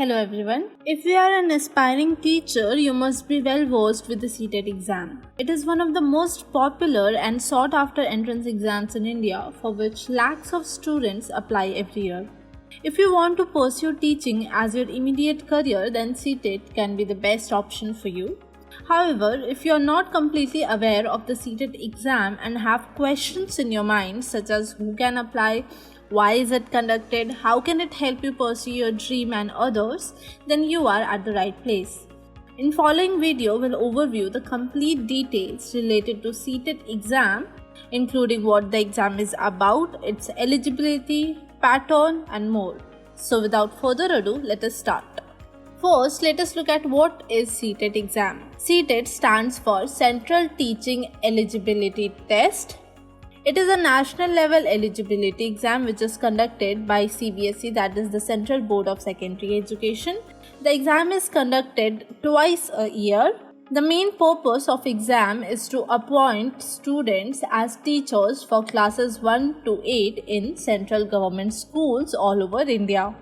Hello everyone. If you are an aspiring teacher, you must be well versed with the CTET exam. It is one of the most popular and sought after entrance exams in India, for which lakhs of students apply every year. If you want to pursue teaching as your immediate career, then CTET can be the best option for you. However, if you are not completely aware of the CTET exam and have questions in your mind such as who can apply, why is it conducted, how can it help you pursue your dream and others, then you are at the right place. In following video, we'll overview the complete details related to CTET exam, including what the exam is about, its eligibility, pattern and more. So without further ado, let us start. First, let us look at what is CTET exam. CTET stands for Central Teaching Eligibility Test. It is a national level eligibility exam which is conducted by CBSE, that is the Central Board of Secondary Education. The exam is conducted twice a year. The main purpose of exam is to appoint students as teachers for classes 1 to 8 in central government schools all over India.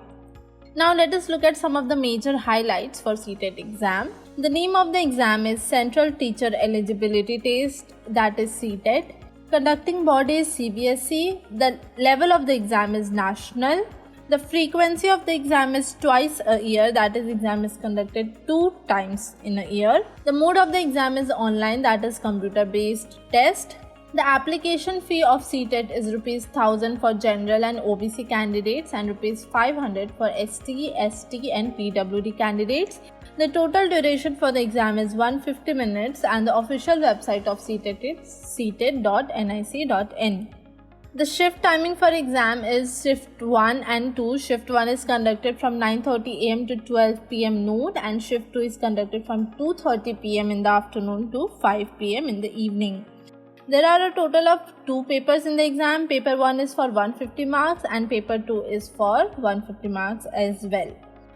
Now let us look at some of the major highlights for CTET exam. The name of the exam is Central Teacher Eligibility Test, that is CTET. Conducting body is CBSE. The level of the exam is national. The frequency of the exam is twice a year, that is exam is conducted 2 times in a year. The mode of the exam is online, that is computer based test. The application fee of CTET is ₹1000 for general and OBC candidates and ₹500 for ST, ST and PWD candidates. The total duration for the exam is 150 minutes and the official website of CTET is ctet.nic.in. The shift timing for exam is shift 1 and 2. Shift 1 is conducted from 9:30 am to 12 pm noon and shift 2 is conducted from 2:30 pm in the afternoon to 5 pm in the evening. There are a total of 2 papers in the exam. Paper 1 is for 150 marks and paper 2 is for 150 marks as well.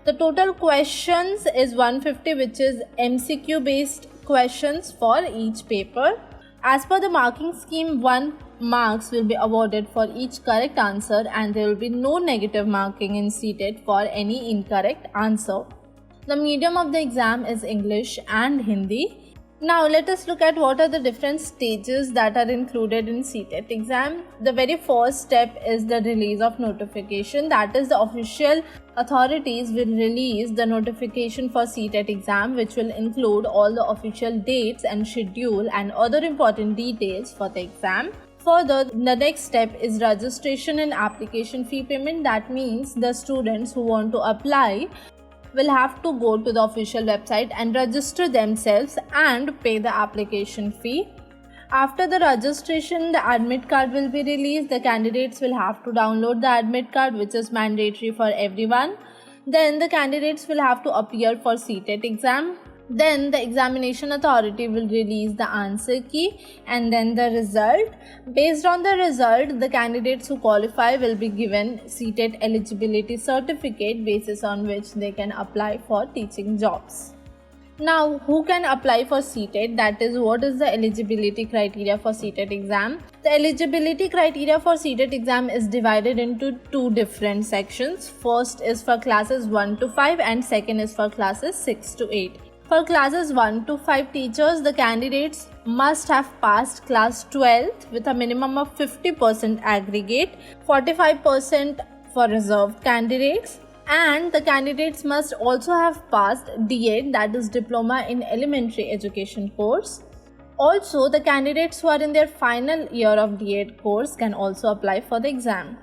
The total questions is 150, which is MCQ based questions for each paper. As per the marking scheme, 1 marks will be awarded for each correct answer and there will be no negative marking in CTET for any incorrect answer. The medium of the exam is English and Hindi. Now let us look at what are the different stages that are included in CTET exam. The very first step is the release of notification, that is the official authorities will release the notification for CTET exam, which will include all the official dates and schedule and other important details for the exam. Further, the next step is registration and application fee payment. That means the students who want to apply will have to go to the official website and register themselves and pay the application fee. After the registration, the admit card will be released. The candidates will have to download the admit card, which is mandatory for everyone. Then the candidates will have to appear for CTET exam. Then the examination authority will release the answer key and then the result. Based on the result, the candidates who qualify will be given CTET eligibility certificate, basis on which they can apply for teaching jobs. Now, who can apply for CTET? That is, what is the eligibility criteria for CTET exam? The eligibility criteria for CTET exam is divided into 2 different sections. First is for classes 1 to 5 and second is for classes 6 to 8. For classes 1 to 5 teachers, the candidates must have passed class 12th with a minimum of 50% aggregate, 45% for reserved candidates, and the candidates must also have passed DED, that is Diploma in Elementary Education course. Also, the candidates who are in their final year of DED course can also apply for the exam.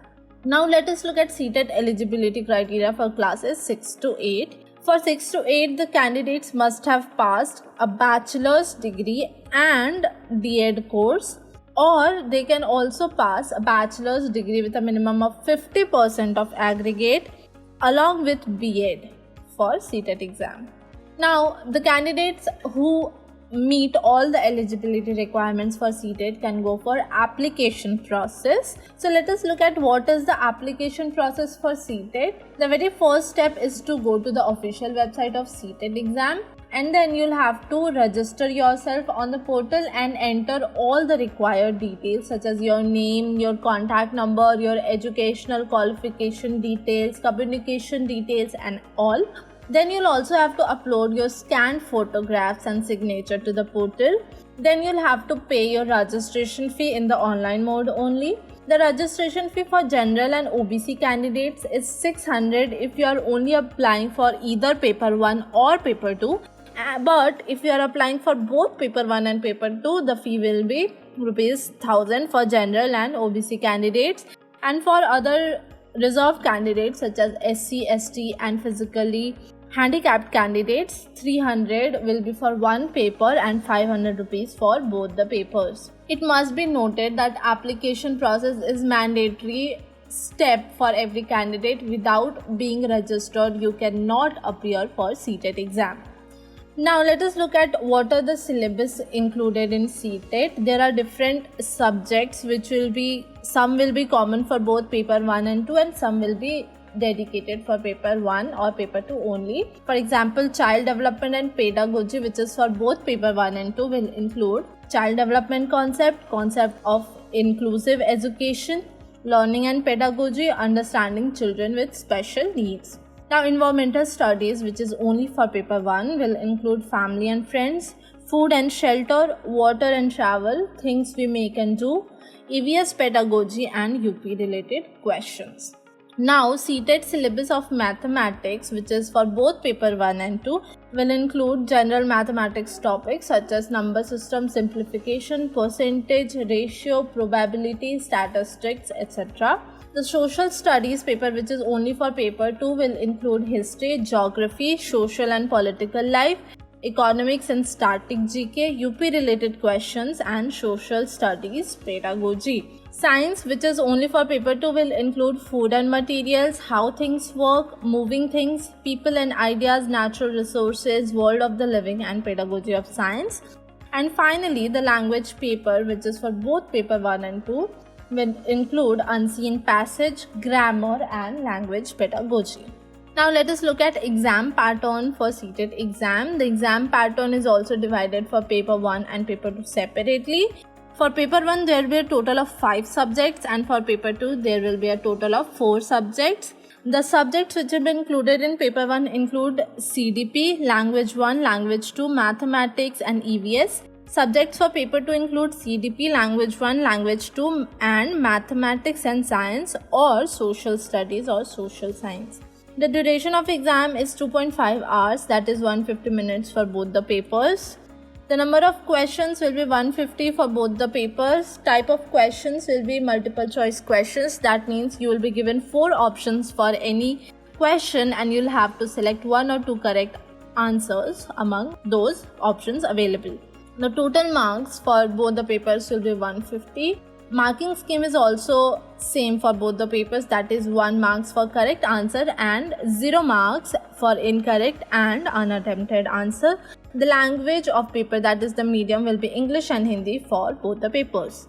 Now let us look at CTET eligibility criteria for classes 6 to 8. For 6 to 8, the candidates must have passed a bachelor's degree and DED course, or they can also pass a bachelor's degree with a minimum of 50% of aggregate along with BEd for CTET exam. Now, the candidates who meet all the eligibility requirements for CTET can go for application process. So let us look at what is the application process for CTET. The very first step is to go to the official website of CTET exam and then you'll have to register yourself on the portal and enter all the required details such as your name, your contact number, your educational qualification details, communication details and all. Then you'll also have to upload your scanned photographs and signature to the portal. Then you'll have to pay your registration fee in the online mode only. The registration fee for general and OBC candidates is 600 if you are only applying for either paper 1 or paper 2. But if you are applying for both paper 1 and paper 2, the fee will be rupees 1000 for general and OBC candidates, and for other reserved candidates such as SC, ST and physically handicapped candidates, 300 will be for one paper and 500 rupees for both the papers. It must be noted that application process is mandatory step for every candidate. Without being registered, you cannot appear for CTET exam. Now let us look at what are the syllabus included in CTET. There are different subjects which some will be common for both paper 1 and 2 and some will be dedicated for paper 1 or paper 2 only. For example, child development and pedagogy, which is for both paper 1 and 2, will include child development concept of inclusive education, learning and pedagogy, understanding children with special needs. Now, environmental studies, which is only for paper 1, will include family and friends, food and shelter, water and travel, things we make and do, EVS pedagogy and UP related questions. Now, CTET syllabus of mathematics, which is for both paper 1 and 2, will include general mathematics topics such as number system, simplification, percentage, ratio, probability, statistics, etc. The social studies paper, which is only for paper 2, will include history, geography, social and political life, economics and static GK, UP related questions and social studies pedagogy. Science, which is only for paper 2, will include food and materials, how things work, moving things, people and ideas, natural resources, world of the living and pedagogy of science. And finally, the language paper, which is for both paper 1 and 2, will include unseen passage, grammar and language pedagogy. Now let us look at exam pattern for CTET exam. The exam pattern is also divided for paper 1 and paper 2 separately. For paper 1, there will be a total of 5 subjects and for paper 2, there will be a total of 4 subjects. The subjects which have been included in paper 1 include CDP, language 1, language 2, mathematics and EVS. Subjects for paper 2 include CDP, language 1, language 2 and mathematics and science or social studies or social science. The duration of exam is 2.5 hours, that is 150 minutes for both the papers. The number of questions will be 150 for both the papers. Type of questions will be multiple choice questions. That means you will be given 4 options for any question and you'll have to select 1 or 2 correct answers among those options available. The total marks for both the papers will be 150. Marking scheme is also same for both the papers, that is 1 marks for correct answer and 0 marks for incorrect and unattempted answer. The language of paper, that is the medium, will be English and Hindi for both the papers.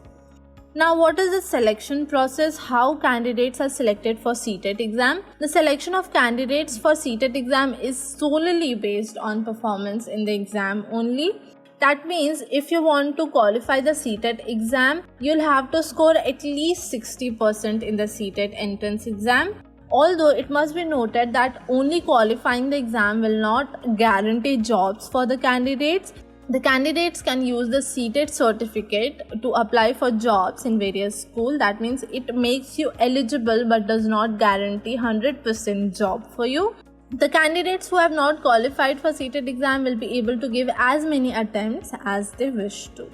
Now, what is the selection process? How candidates are selected for CTET exam? The selection of candidates for CTET exam is solely based on performance in the exam only. That means if you want to qualify the CTET exam, you'll have to score at least 60% in the CTET entrance exam. Although it must be noted that only qualifying the exam will not guarantee jobs for the candidates. The candidates can use the CTET certificate to apply for jobs in various schools. That means it makes you eligible but does not guarantee 100% job for you. The candidates who have not qualified for CTET exam will be able to give as many attempts as they wish to.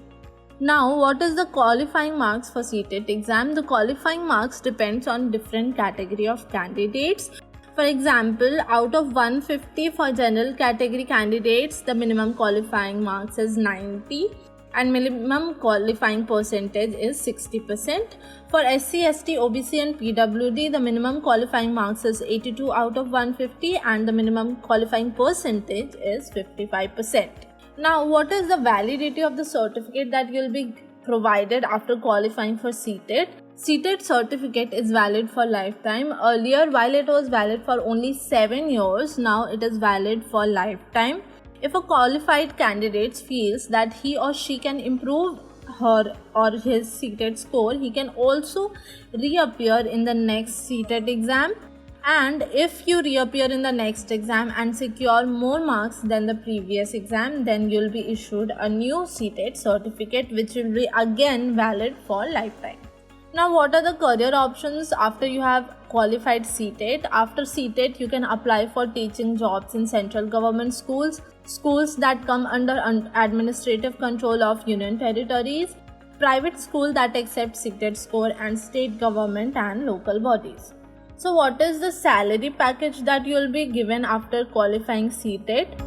Now, what is the qualifying marks for CTET exam? The qualifying marks depends on different category of candidates. For example, out of 150 for general category candidates, the minimum qualifying marks is 90 and minimum qualifying percentage is 60%. For SC, ST, OBC and PWD, the minimum qualifying marks is 82 out of 150 and the minimum qualifying percentage is 55%. Now, what is the validity of the certificate that will be provided after qualifying for CTET? CTET certificate is valid for lifetime. Earlier, while it was valid for only 7 years, now it is valid for lifetime. If a qualified candidate feels that he or she can improve her or his CTET score, he can also reappear in the next CTET exam. And if you reappear in the next exam and secure more marks than the previous exam, then you'll be issued a new CTET certificate which will be again valid for lifetime. Now, what are the career options after you have qualified CTET? After CTET, you can apply for teaching jobs in central government schools, schools that come under administrative control of union territories, private school that accept CTET score, and state government and local bodies. So what is the salary package that you will be given after qualifying CTET?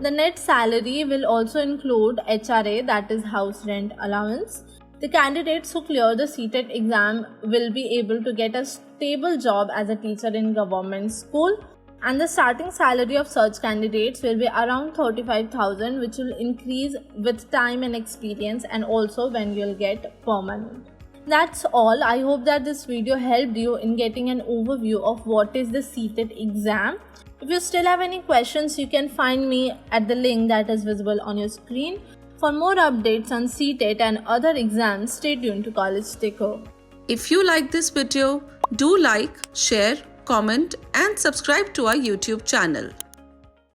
The net salary will also include HRA, that is house rent allowance. The candidates who clear the CTET exam will be able to get a stable job as a teacher in government school, and the starting salary of such candidates will be around 35,000, which will increase with time and experience, and also when you'll get permanent. That's all. I hope that this video helped you in getting an overview of what is the CTET exam. If you still have any questions, you can find me at the link that is visible on your screen. For more updates on CTET and other exams, stay tuned to College Sticker. If you like this video, do like, share, comment and subscribe to our YouTube channel.